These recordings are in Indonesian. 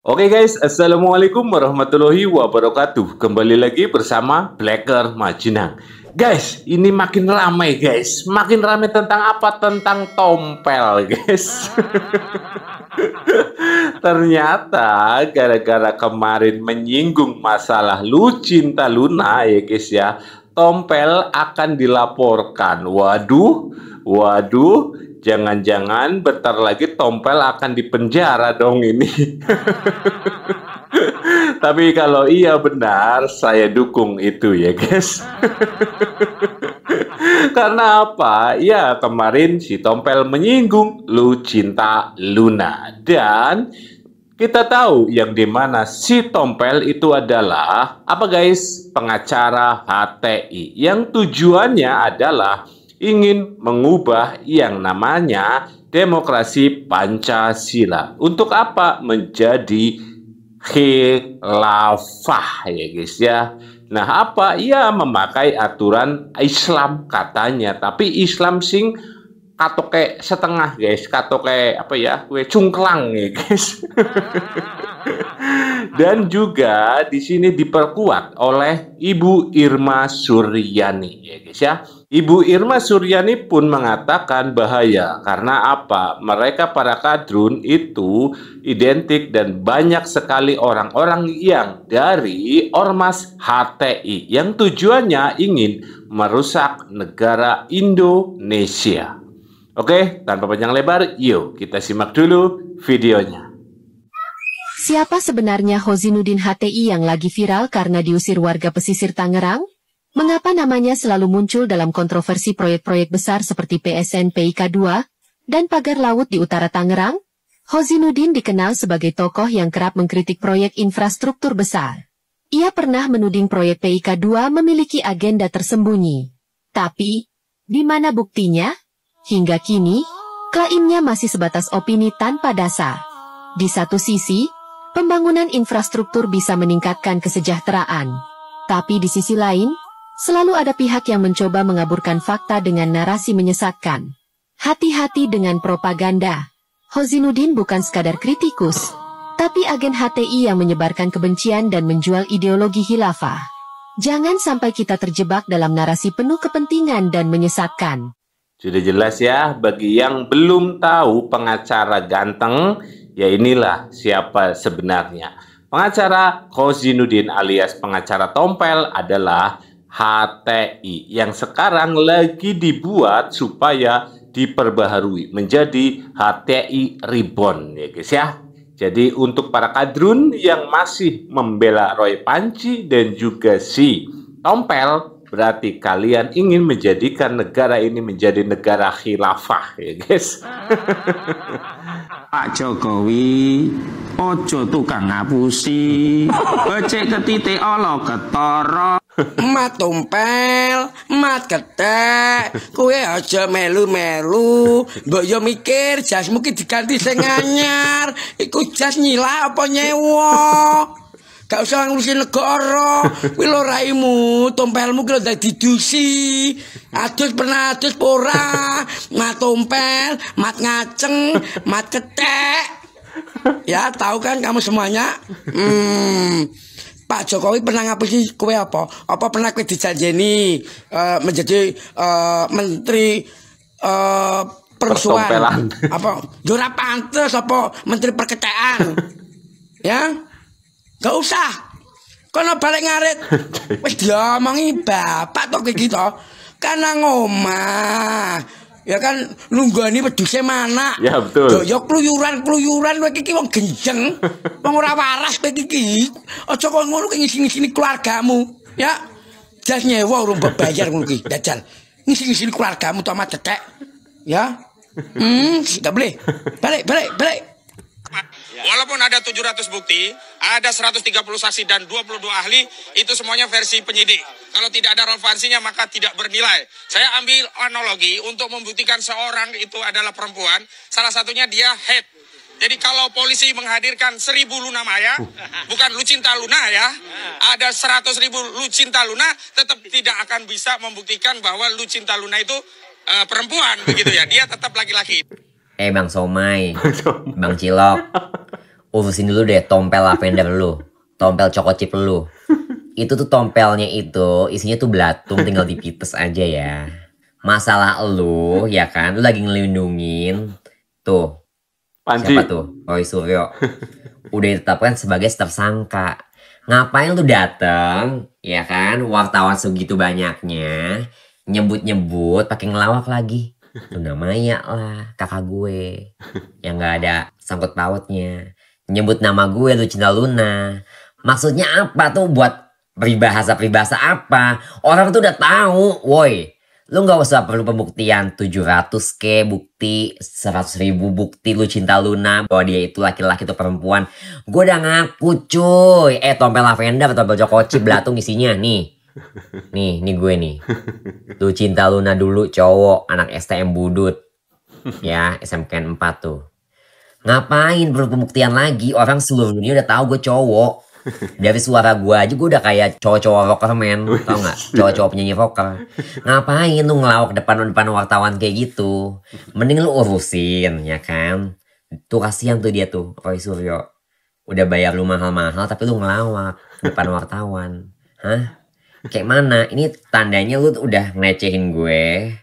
Oke guys, Assalamualaikum warahmatullahi wabarakatuh. Kembali lagi bersama Blacker Majinang. Guys, ini makin ramai guys. Makin ramai tentang apa? Tentang tompel guys. Ternyata gara-gara kemarin menyinggung masalah Lucinta Luna ya guys ya, tompel akan dilaporkan. Waduh, waduh. Jangan-jangan bentar lagi tompel akan dipenjara dong ini. Tapi kalau iya benar, saya dukung itu ya guys. Karena apa? Ya kemarin si tompel menyinggung Lucinta Luna. Dan kita tahu yang dimana si tompel itu adalah apa guys? Pengacara HTI. Yang tujuannya adalah ingin mengubah yang namanya demokrasi Pancasila. Untuk apa? Menjadi khilafah ya guys ya. Nah apa? Ya memakai aturan Islam katanya. Tapi Islam sing katoke setengah guys. Katoke apa ya? Kue cungklang ya guys. Dan juga di sini diperkuat oleh Ibu Irma Suryani ya guys ya. Ibu Irma Suryani pun mengatakan bahaya karena apa? Mereka para kadrun itu identik dan banyak sekali orang-orang yang dari Ormas HTI yang tujuannya ingin merusak negara Indonesia. Oke, tanpa panjang lebar, yuk kita simak dulu videonya. Siapa sebenarnya Hozinuddin HTI yang lagi viral karena diusir warga pesisir Tangerang? Mengapa namanya selalu muncul dalam kontroversi proyek-proyek besar seperti PSN PIK 2 dan pagar laut di utara Tangerang? Hozinuddin dikenal sebagai tokoh yang kerap mengkritik proyek infrastruktur besar. Ia pernah menuding proyek PIK 2 memiliki agenda tersembunyi. Tapi, di mana buktinya? Hingga kini, klaimnya masih sebatas opini tanpa dasar. Di satu sisi, pembangunan infrastruktur bisa meningkatkan kesejahteraan. Tapi di sisi lain, selalu ada pihak yang mencoba mengaburkan fakta dengan narasi menyesatkan. Hati-hati dengan propaganda. Hozinuddin bukan sekadar kritikus, tapi agen HTI yang menyebarkan kebencian dan menjual ideologi khilafah. Jangan sampai kita terjebak dalam narasi penuh kepentingan dan menyesatkan. Sudah jelas ya, bagi yang belum tahu pengacara ganteng, ya inilah siapa sebenarnya. Pengacara Hozinuddin alias pengacara tompel adalah HTI yang sekarang lagi dibuat supaya diperbaharui menjadi HTI Reborn ya guys ya. Jadi untuk para kadrun yang masih membela Roy Panci dan juga si tompel, berarti kalian ingin menjadikan negara ini menjadi negara khilafah ya guys. Pak Jokowi ojo tukang ngapusi, becek ketite ala ketara. Mat tompel, mat ketek, kowe aja melu-melu, mbok yo mikir jasmu ki diganti sing anyar, iku jas nyilak apa nyewa. Gak usah ngurusin negara, kuwi lho raimu, tompelmu ki lho dadi dusi. Adus pernah adus ora, mat tompel, mat ngaceng, mat ketek. Ya, tahu kan kamu semuanya? Pak Jokowi pernah ngapusi kowe apa? Apa pernah kowe dijanjeni menjadi menteri persuan? Apa? Yo ora pantes apa menteri perketean. Ya? Gak usah. Kono balik ngarit. Wis diomongi bapak tok iki to. Kan nang omah. Ya kan lunggani wedhuse mana? Ya betul. Ya kluyuran-kluyuran kowe iki wong genjeng. Wong ora waras kowe iki. Aja kok ngono ki ngisi-ngisini keluargamu, ya. Jas nyewa urung bayar ngono ki, dajal. Ngisi-ngisini keluargamu to amat tetek. Ya. Tidak boleh. Balik. Walaupun ada 700 bukti, ada 130 saksi dan 22 ahli, itu semuanya versi penyidik. Kalau tidak ada relevansinya maka tidak bernilai. Saya ambil analogi untuk membuktikan seorang itu adalah perempuan, salah satunya dia head. Jadi kalau polisi menghadirkan 1000 Luna Maya, bukan Lucinta Luna ya, ada 100.000 Lucinta Luna, tetap tidak akan bisa membuktikan bahwa Lucinta Luna itu perempuan begitu ya, dia tetap laki-laki. Bang Somai, Bang Cilok, urusin dulu deh tompel lavender lu, tompel choco chip lu. Itu tuh tompelnya itu isinya tuh belatung, tinggal dipites aja ya. Masalah lu ya kan, lu lagi ngelindungin tuh Panji. siapa tuh? Roy Suryo. Udah ditetapkan sebagai tersangka. Ngapain lu dateng ya kan, wartawan segitu banyaknya, nyebut-nyebut pakai ngelawak lagi. Luna Maya lah, kakak gue yang nggak ada sangkut pautnya. Nyebut nama gue Lucinta Luna. Maksudnya apa tuh, buat peribahasa apa? Orang tuh udah tahu, woi. Lu gak usah perlu pembuktian 700k bukti, 100.000 bukti lu cinta Luna bahwa dia itu laki-laki atau perempuan. Gue udah ngaku cuy. Tompel lavender, tompel choco chip belatung isinya nih. Nih gue nih. Lu cinta Luna dulu cowok, anak STM Budut. Ya, SMK 4 tuh. Ngapain perlu pembuktian lagi? Orang seluruh dunia udah tahu gue cowok. Dari suara gue aja gue udah kayak cowok-cowok rocker men. Tau gak? Cowok-cowok penyanyi rocker. Ngapain lu ngelawak depan wartawan kayak gitu? Mending lu urusin ya kan. Tuh kasihan tuh dia tuh, Roy Suryo. Udah bayar lu mahal-mahal tapi lu ngelawak depan wartawan. Hah? Kayak mana? Ini tandanya lu udah ngecehin gue.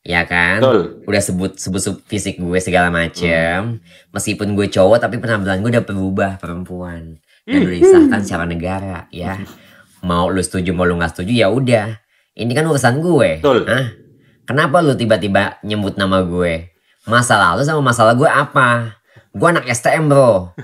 Ya kan? Betul. Udah sebut fisik gue segala macem. Meskipun gue cowok tapi penampilan gue udah berubah perempuan. Dan udah disahkan secara negara ya. Mau lu setuju mau lu gak setuju ya udah. Ini kan urusan gue. Betul. Hah? Kenapa lu tiba-tiba nyebut nama gue? Masalah lu sama masalah gue apa? Gue anak STM bro.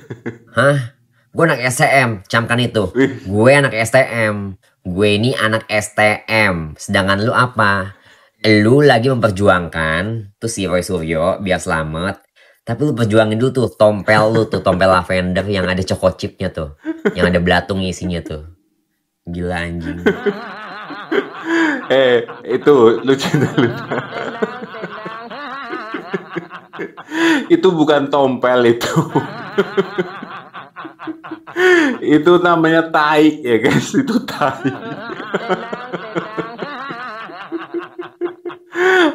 Hah? Gue anak STM. Camkan itu. Gue anak STM. Gue ini anak STM. Sedangkan lu apa? Lu lagi memperjuangkan tuh si Roy Suryo biar selamat. Tapi lu perjuangin dulu tuh tompel lu tuh, tompel lavender yang ada choco chipnya tuh. Yang ada belatung isinya tuh. Gila anjing. Itu Lucinta Luna. Itu bukan tompel itu. Itu namanya tai ya guys, itu tai.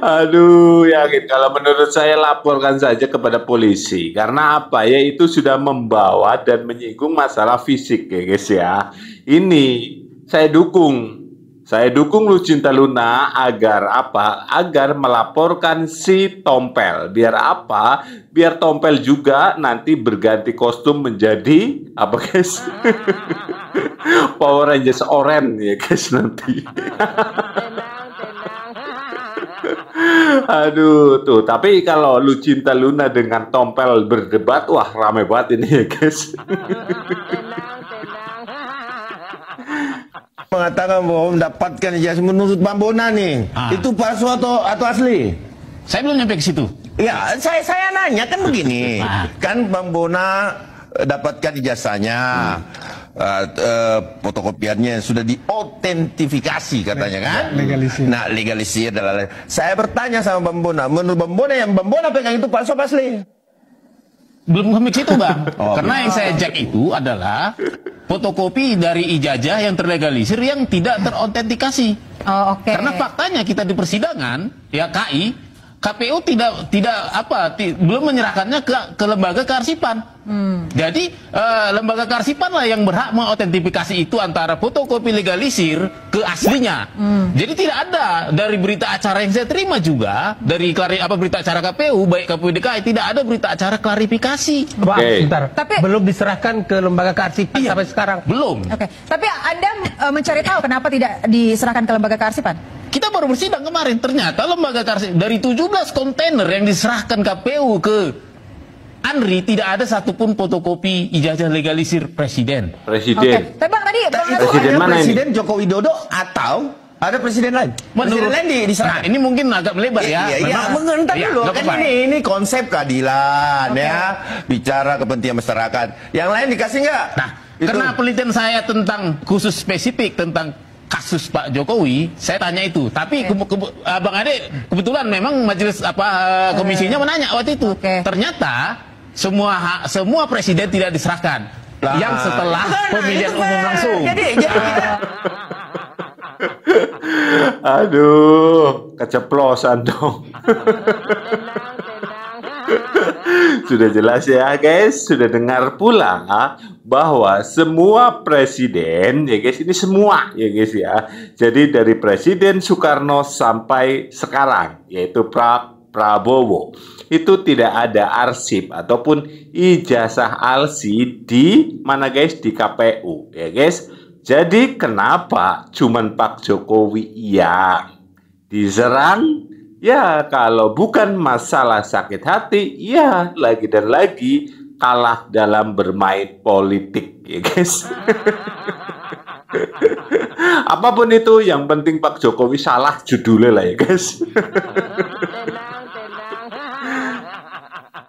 Aduh, yakin kalau menurut saya laporkan saja kepada polisi. Karena apa ya, itu sudah membawa dan menyinggung masalah fisik ya guys ya. Ini saya dukung. Saya dukung Lucinta Luna agar apa? Agar melaporkan si tompel. Biar apa? Biar tompel juga nanti berganti kostum menjadi apa guys? Power Rangers Orange ya guys nanti. Aduh tuh, tapi kalau Lucinta Luna dengan tompel berdebat, wah rame banget ini ya guys. Mengatakan bahwa mendapatkan ijazah menurut Bang Bona nih, itu palsu atau asli? Saya belum nyampe ke situ. Ya, saya nanya kan begini, kan Bang Bona dapatkan ijazahnya, fotokopiannya sudah diautentifikasi katanya kan? Legalisir. Nah, legalisir dan lain-lain. Saya bertanya sama Bang Bona, menurut Bang Bona yang Bang Bona pegang itu palsu apa asli? Belum sampai ke situ bang. Karena yang saya cek itu adalah fotokopi dari ijazah yang terlegalisir yang tidak terautentikasi. Karena faktanya kita di persidangan ya KPU belum menyerahkannya ke lembaga kearsipan. Jadi lembaga kearsipan lah yang berhak mengautentikasi itu antara fotokopi legalisir ke aslinya. Jadi tidak ada dari berita acara yang saya terima juga dari berita acara KPU baik KPU DKI tidak ada berita acara klarifikasi. Sebentar. Tapi belum diserahkan ke lembaga kearsipan sampai sekarang. Belum. Tapi Anda mencari tahu kenapa tidak diserahkan ke lembaga kearsipan? Kita baru bersidang kemarin, ternyata lembaga kearsipan dari 17 kontainer yang diserahkan KPU ke Andri tidak ada satupun fotokopi ijazah legalisir presiden. Presiden. Tapi bang tadi presiden mana Presiden ini? Joko Widodo atau ada presiden lain? Menurut Presiden lain diserahkan. Ini mungkin agak melebar ya. Bentar dulu. Kan ini konsep keadilan ya, bicara kepentingan masyarakat. Yang lain dikasih nggak? Nah, karena penelitian saya tentang khusus spesifik tentang kasus Pak Jokowi, saya tanya itu. Tapi Bang Ade kebetulan memang majelis komisinya menanya waktu itu. Ternyata semua presiden tidak diserahkan. Yang setelah pemilihan umum langsung. Jadi Aduh, keceplosan dong. Sudah jelas ya guys, sudah dengar pula bahwa semua presiden ya guys, ini semua ya guys ya. Jadi dari Presiden Soekarno sampai sekarang yaitu Prabowo itu tidak ada arsip ataupun ijazah alsi di mana guys, di KPU ya guys. Jadi kenapa cuman Pak Jokowi yang diserang? Ya kalau bukan masalah sakit hati, ya lagi dan lagi kalah dalam bermain politik ya guys. Apapun itu, yang penting Pak Jokowi salah judulnya lah ya guys.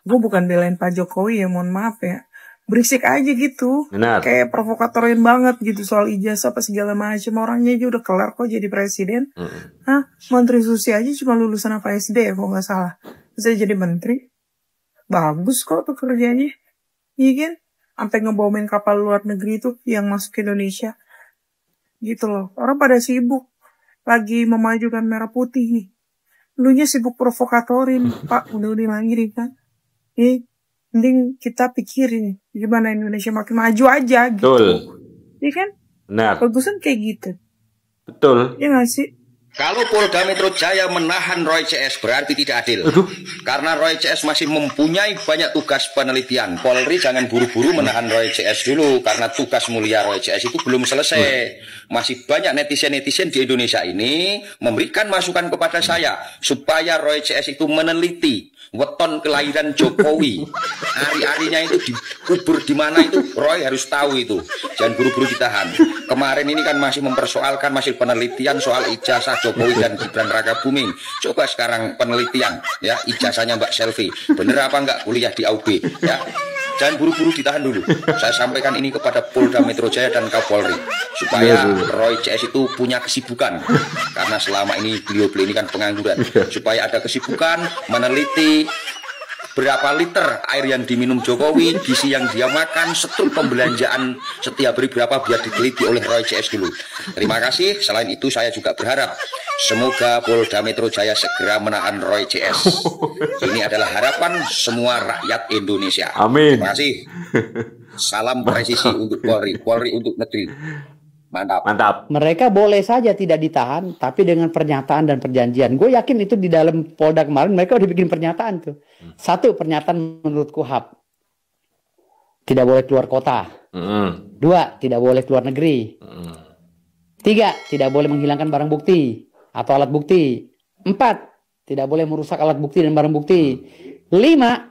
Gue bukan belain Pak Jokowi ya, mohon maaf ya. Berisik aja gitu. Benar. Kayak provokatorin banget gitu soal ijazah apa segala macam. Orangnya aja udah kelar kok jadi presiden. Hah? Menteri Susi aja cuma lulusan apa SD ya kalau nggak salah. Bisa jadi menteri. Bagus kok tuh kerjanya. Iya kan? Sampai ngebomin kapal luar negeri tuh yang masuk ke Indonesia. Gitu loh. Orang pada sibuk. Lagi memajukan merah putih nih. Lunya sibuk provokatorin. Pak, udah lagi nih kan. Mending kita pikirin gimana Indonesia makin maju aja gitu. Betul. Iya kan? Benar. Bagusan kayak gitu. Betul. Iya gak sih? Kalau Polda Metro Jaya menahan Roy CS berarti tidak adil. Karena Roy CS masih mempunyai banyak tugas penelitian. Polri jangan buru-buru menahan Roy CS dulu. Karena tugas mulia Roy CS itu belum selesai. Masih banyak netizen-netizen di Indonesia ini memberikan masukan kepada saya. Supaya Roy CS itu meneliti weton kelahiran Jokowi, ari-arinya itu dikubur di mana itu Roy harus tahu itu. Jangan buru-buru ditahan. Kemarin ini kan masih mempersoalkan hasil penelitian soal ijazah Jokowi dan Gibran Rakabuming. Coba sekarang penelitian ya, ijazahnya Mbak Selvi. Bener apa enggak kuliah di AUB ya? Jangan buru-buru ditahan dulu. Saya sampaikan ini kepada Polda Metro Jaya dan Kapolri supaya Roy CS itu punya kesibukan karena selama ini beliau ini kan pengangguran. Supaya ada kesibukan meneliti berapa liter air yang diminum Jokowi, gizi yang dia makan, struktur pembelanjaan setiap hari berapa biar diteliti oleh Roy CS dulu. Terima kasih. Selain itu saya juga berharap semoga Polda Metro Jaya segera menahan Roy CS. Ini adalah harapan semua rakyat Indonesia. Amin. Terima kasih. Salam presisi untuk Polri, Polri untuk negeri. Mantap. Mantap. Mereka boleh saja tidak ditahan, tapi dengan pernyataan dan perjanjian. Gue yakin itu di dalam Polda kemarin mereka udah bikin pernyataan tuh. Satu, pernyataan menurut KUHAP. Tidak boleh keluar kota. Dua, tidak boleh keluar negeri. Tiga, tidak boleh menghilangkan barang bukti atau alat bukti. Empat, tidak boleh merusak alat bukti dan barang bukti. Lima,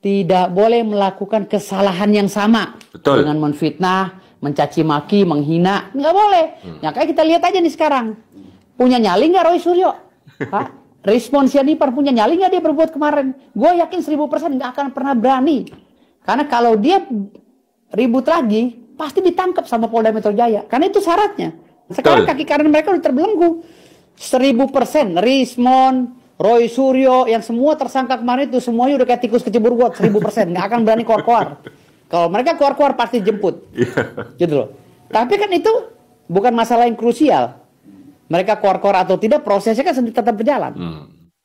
tidak boleh melakukan kesalahan yang sama. Betul. Dengan menfitnah, mencaci maki, menghina, nggak boleh. Ya kayak kita lihat aja nih sekarang, punya nyali nggak Roy Suryo? Respon Sianipar punya nyali nggak dia berbuat kemarin? Gue yakin 1000% nggak akan pernah berani. Karena kalau dia ribut lagi, pasti ditangkap sama Polda Metro Jaya. Karena itu syaratnya. Sekarang kaki kanan mereka udah terbelenggu. 1000%. Rismon, Roy Suryo, yang semua tersangka kemarin itu semuanya udah kayak tikus kecebur got. 1000%. Nggak akan berani keluar-keluar. Kalau mereka keluar-keluar pasti jemput. Gitu loh. Tapi kan itu bukan masalah yang krusial. Mereka keluar-keluar atau tidak, prosesnya kan tetap berjalan.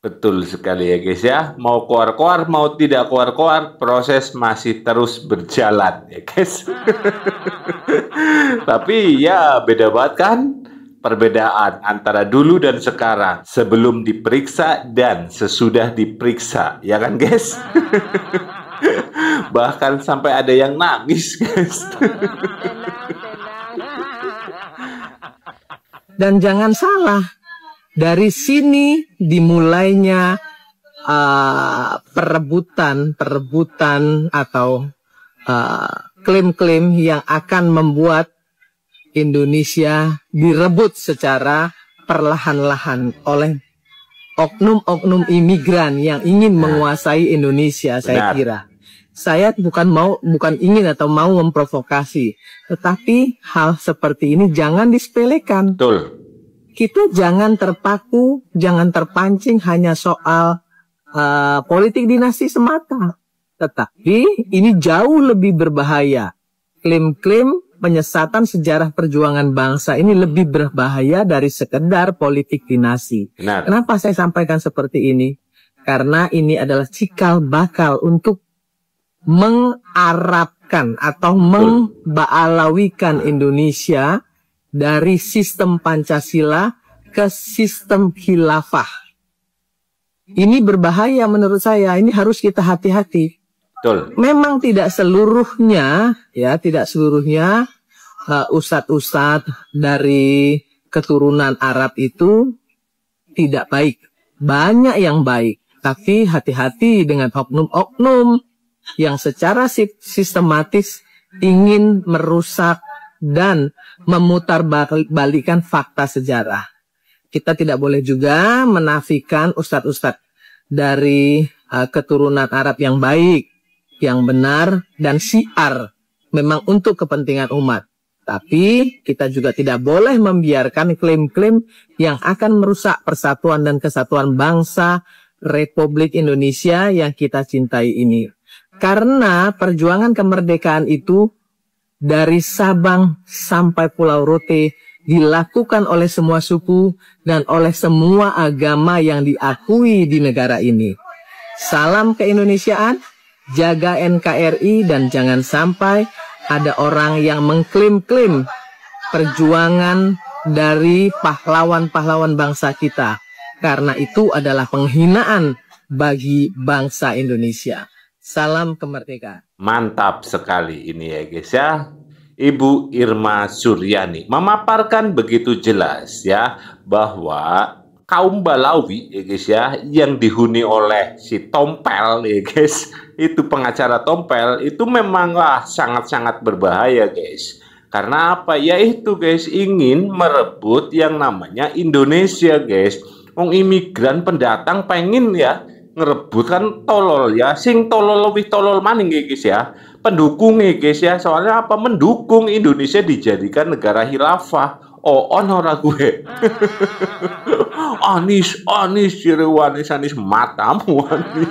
Betul sekali ya guys ya. Mau keluar-keluar, mau tidak keluar-keluar, proses masih terus berjalan ya guys. Tapi ya beda banget kan perbedaan antara dulu dan sekarang. Sebelum diperiksa dan sesudah diperiksa. Ya kan guys? Bahkan sampai ada yang nangis guys. Dan jangan salah, dari sini dimulainya perebutan atau klaim-klaim yang akan membuat Indonesia direbut secara perlahan-lahan oleh oknum-oknum imigran yang ingin menguasai Indonesia. Saya kira saya bukan ingin atau mau memprovokasi, tetapi hal seperti ini jangan disepelekan. Betul. Kita jangan terpaku, jangan terpancing hanya soal politik dinasti semata. Tetapi ini jauh lebih berbahaya. Klaim-klaim penyesatan sejarah perjuangan bangsa ini lebih berbahaya dari sekedar politik dinasti. Kenapa saya sampaikan seperti ini? Karena ini adalah cikal bakal untuk mengarabkan atau memba'alawikan Indonesia dari sistem Pancasila ke sistem khilafah. Ini berbahaya menurut saya, ini harus kita hati-hati. Memang tidak seluruhnya, ya, tidak seluruhnya ustadz-ustadz dari keturunan Arab itu tidak baik. Banyak yang baik, tapi hati-hati dengan oknum-oknum yang secara sistematis ingin merusak dan memutarbalikan fakta sejarah. Kita tidak boleh juga menafikan ustadz-ustadz dari keturunan Arab yang baik, yang benar, dan syiar memang untuk kepentingan umat. Tapi kita juga tidak boleh membiarkan klaim-klaim yang akan merusak persatuan dan kesatuan bangsa Republik Indonesia yang kita cintai ini. Karena perjuangan kemerdekaan itu dari Sabang sampai Pulau Rote dilakukan oleh semua suku dan oleh semua agama yang diakui di negara ini. Salam keindonesiaan, jaga NKRI, dan jangan sampai ada orang yang mengklaim-klaim perjuangan dari pahlawan-pahlawan bangsa kita. Karena itu adalah penghinaan bagi bangsa Indonesia. Salam kemerdekaan. Mantap sekali ini ya guys ya. Ibu Irma Suryani memaparkan begitu jelas ya bahwa kaum Balawi ya guys ya yang dihuni oleh si Tompel ya guys, itu pengacara Tompel itu memanglah sangat-sangat berbahaya guys. Karena apa? Yaitu guys ingin merebut yang namanya Indonesia guys. Wong imigran pendatang pengen ya ngerebut kan tolol ya, sing tolol lebih tolol maning ya guys ya. Pendukung ya guys ya, soalnya apa? Mendukung Indonesia dijadikan negara khilafah. Oh, ora gue. Anis, Anis matamu Anis.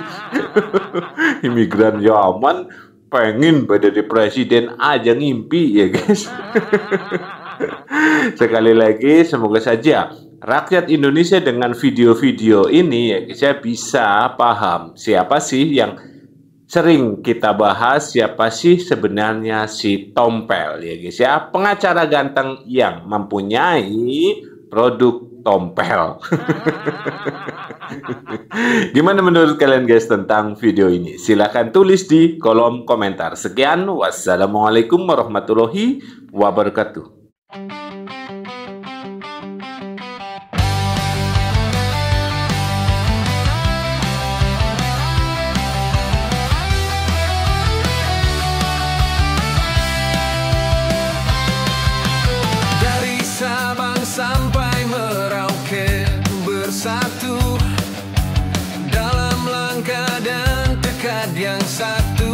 Imigran Yaman pengen jadi presiden aja ngimpi ya guys. Sekali lagi semoga saja rakyat Indonesia dengan video-video ini ya guys ya bisa paham siapa sih yang sering kita bahas, siapa sih sebenarnya si Tompel ya guys ya, pengacara ganteng yang mempunyai produk Tompel. Gimana menurut kalian guys tentang video ini? Silahkan tulis di kolom komentar. Sekian, wassalamualaikum warahmatullahi wabarakatuh. Sampai Merauke bersatu dalam langkah dan tekad yang satu.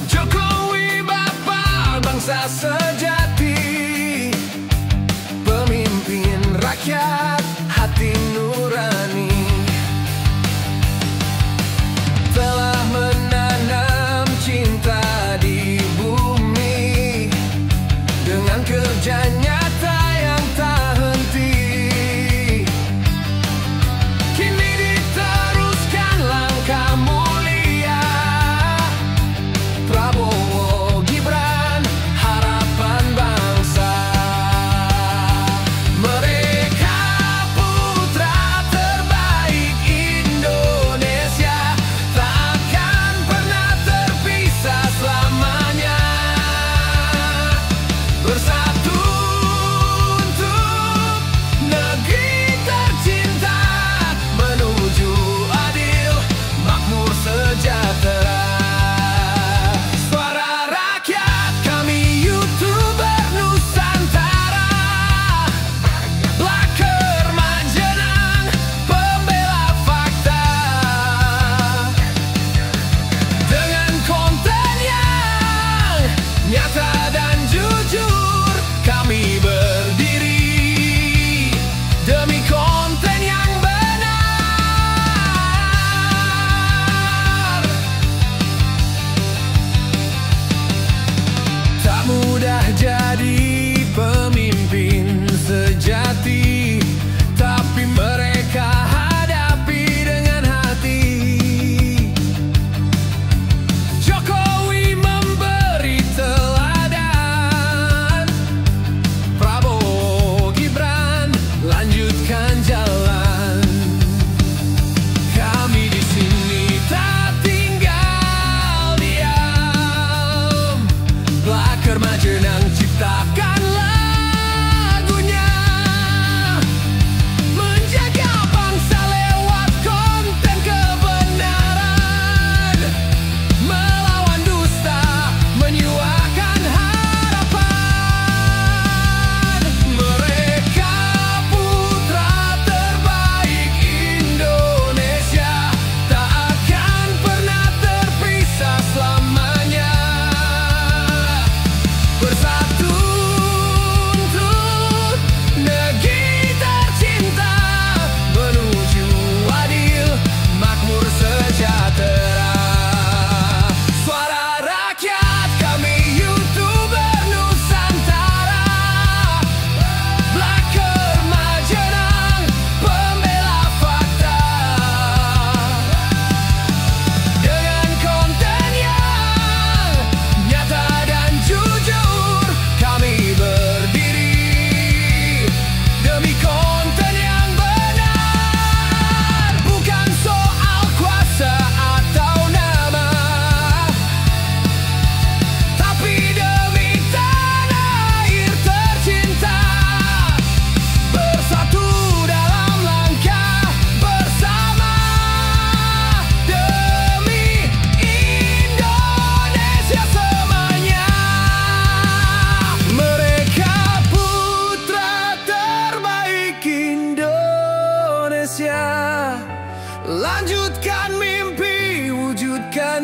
Jokowi Bapak bangsa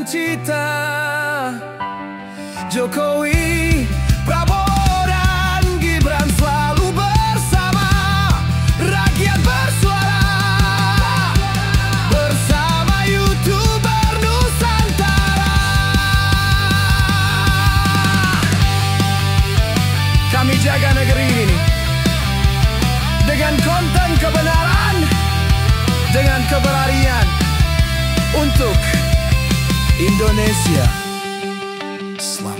cita. Jokowi, Prabowo dan Gibran selalu bersama. Rakyat bersuara bersama YouTuber Nusantara. Kami jaga negeri ini dengan konten kebenaran, dengan keberanian untuk Indonesia. Selamat.